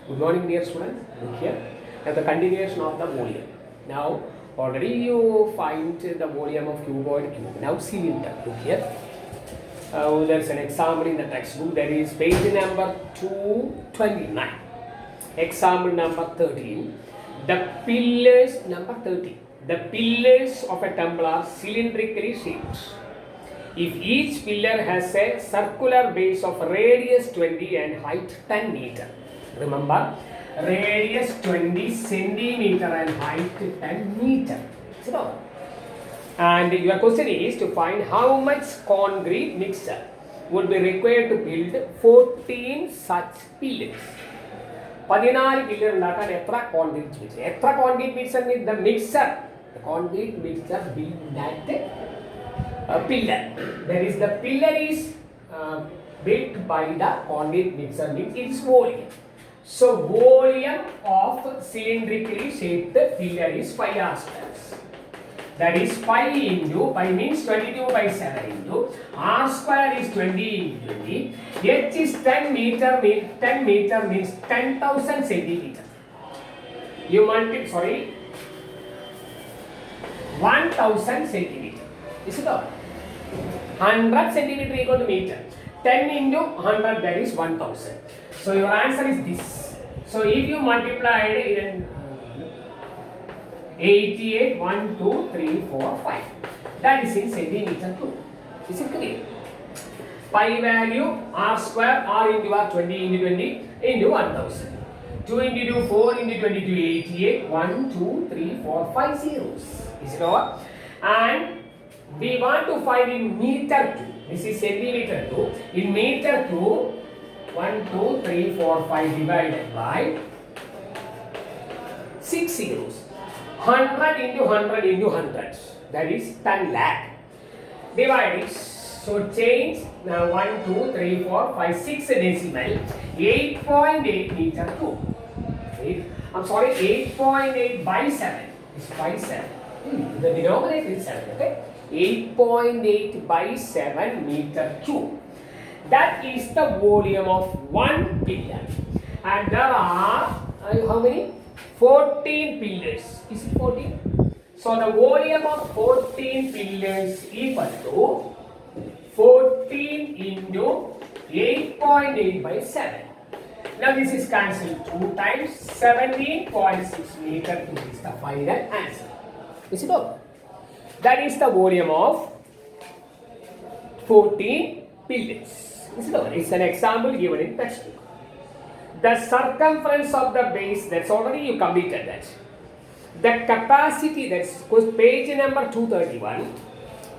Good morning, dear students. Look here. Now the continuation of the volume. Now already you find the volume of cuboid cube. Now cylinder. Look here. There's an example in the textbook. That is page number 229. Example number 13. The pillars number 30. The pillars of a temple are cylindrically shaped. If each pillar has a circular base of radius 20 and height 10 meter. Remember, radius 20 centimeter and height 10 meter. So, and your question is to find how much concrete mixture would be required to build 14 such pillars. 14 pillar ഉണ്ടാക്കാൻ എത്ര concrete mixture? എത്ര concrete mixture means the mixture. The concrete mixture build that pillar. That is, the pillar is built by the concrete mixture means its volume. So volume of cylindrically shaped pillar is pi r square. That is pi into pi means 22 by 7 into r square is 20 into 20. H is 10 meter. 10 meter means 10,000 centimeter. You multiply 1,000 centimeter. Is it all? 100 centimeter equal to meter. 10 into 100, that is 1,000. So your answer is this. So if you multiply it in 88, 1, 2, 3, 4, 5. That is in centimeter too. Is it clear? Pi value r square, r into r 20 into 20 into 1,000. 2 into 2, 4 into 22, 88. 1, 2, 3, 4, 5 zeros. Is it all? And we want to find in meter too. This is centimeter too. In meter too, 1, 2, 3, 4, 5 divided by 6 zeros. 100 into 100 into 100. That is 10 lakh. Divide it. So change 1, 2, 3, 4, 5, 6 decimal. 8.8 meter too. I'm sorry, 8.8 by 7. It's by 7. The denominator is 7. Okay. 8.8 by 7 meter cube. That is the volume of one pillar. And there are how many? 14 pillars. Is it 14? So the volume of 14 pillars equal to 14 into 8.8 by 7. Now this is cancelled 2 times 17.6 meter. This is the final answer. Is it all? That is the volume of 14 pillars. It's an example given in textbook. The circumference of the base, that's already you completed that. The capacity, that's page number 231.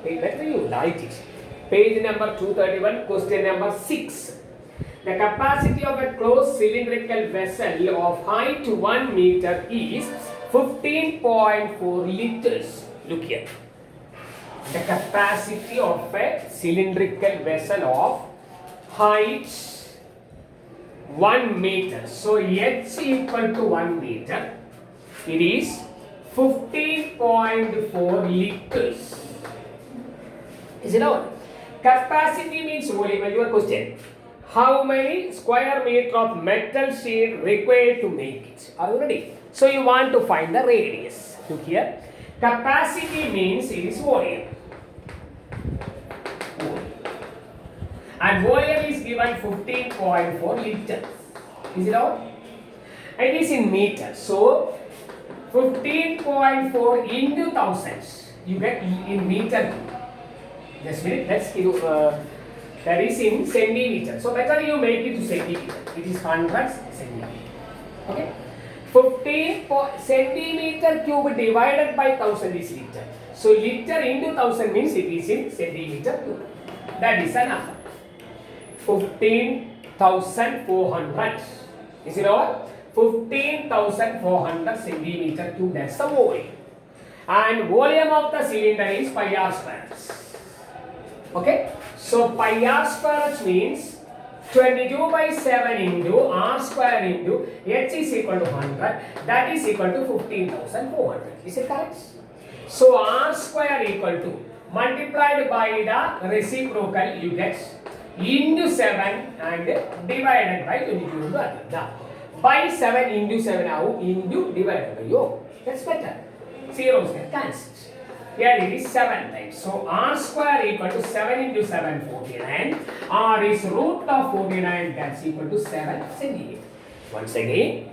Better you write it. Page number 231, question number 6. The capacity of a closed cylindrical vessel of height 1 meter is 15.4 liters. Look here. The capacity of a cylindrical vessel of height 1 meter. So H equal to 1 meter. It is 15.4 liters. Is it all? Capacity means volume. Your question. How many square meter of metal sheet required to make it? Are you ready? So you want to find the radius. Look here. Capacity means it is volume. And volume is given 15.4 liters. Is it all? It is in meters. So 15.4 into thousands. You get in meter. Just a minute. Let's give that is in centimeter. So better you make it to centimeter. It is hundreds centimeter. Okay. 15 centimeter cube divided by 1000 is liter. So liter into 1000 means it is in centimeter cube. That is an answer. 15,400. Is it all? 15,400 centimeter cube. That's the volume. And volume of the cylinder is pi r square. Okay. So pi r square means 22 by 7 into r square into h is equal to 100. That is equal to 15,400. Is it correct? So r square equal to multiplied by the reciprocal, you get into 7 and divided by 22 into other. by 7 into 7 into divided by yo. That's better. Zeros get cancelled. Here it is 7 times. So r square equal to 7 into 7, 49. R is root of 49, that's equal to 7 centimeter. Once again,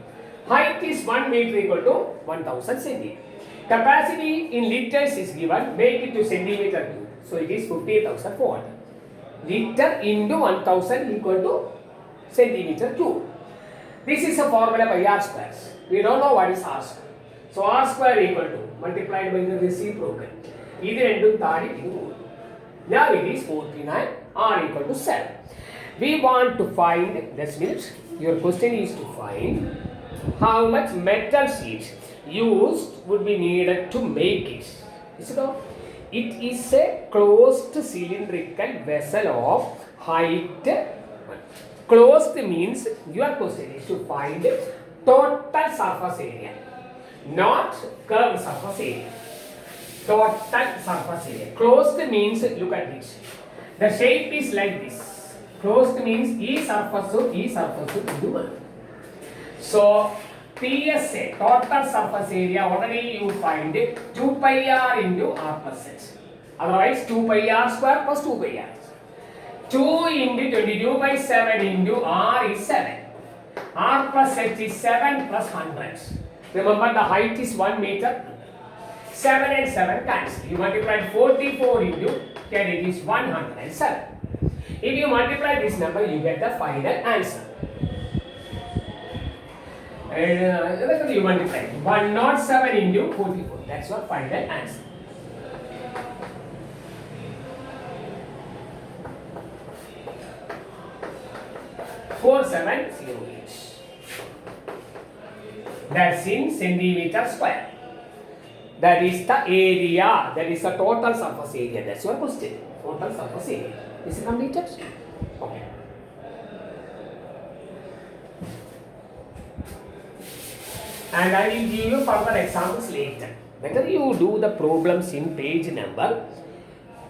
height is 1 meter equal to 1000 centimeter. Capacity in liters is given, make it to centimeter cube. So it is 50,400. Liter into 1000 equal to centimeter cube. This is a formula by r squares. We don't know what is r square. So r square equal to multiplied by the reciprocal. Now it is 49, r equal to 7. We want to find, that means your question is to find how much metal sheet used would be needed to make it. Is it all? It is a closed cylindrical vessel of height. Closed means your question is to find total surface area, not curved surface area. Total surface area. Closed means, look at this. The shape is like this. Closed means E surface into 1. So PSA, total surface area, already you find it 2 pi r into r plus h. Otherwise 2 pi r square plus 2 pi r. 2 into 22 by 7 into r is 7. R plus h is 7 plus 100. Remember the height is 1 meter. 7 and 7 cancel. You multiply 44 into 10, it is 107. If you multiply this number, you get the final answer. And you multiply 107 into 44. That's your final answer. Four seven zero each. That's in centimeter square. That is the area. That is the total surface area. That's your question. Total surface area. Is it completed? Okay. And I will give you further examples later. Whether you do the problems in page number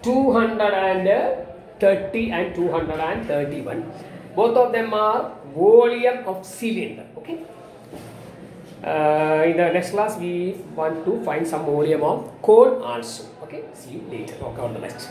230 and 231. Both of them are volume of cylinder. Okay. In the next class, we want to find some volume of cone also. Okay. See you later. Okay. All the best.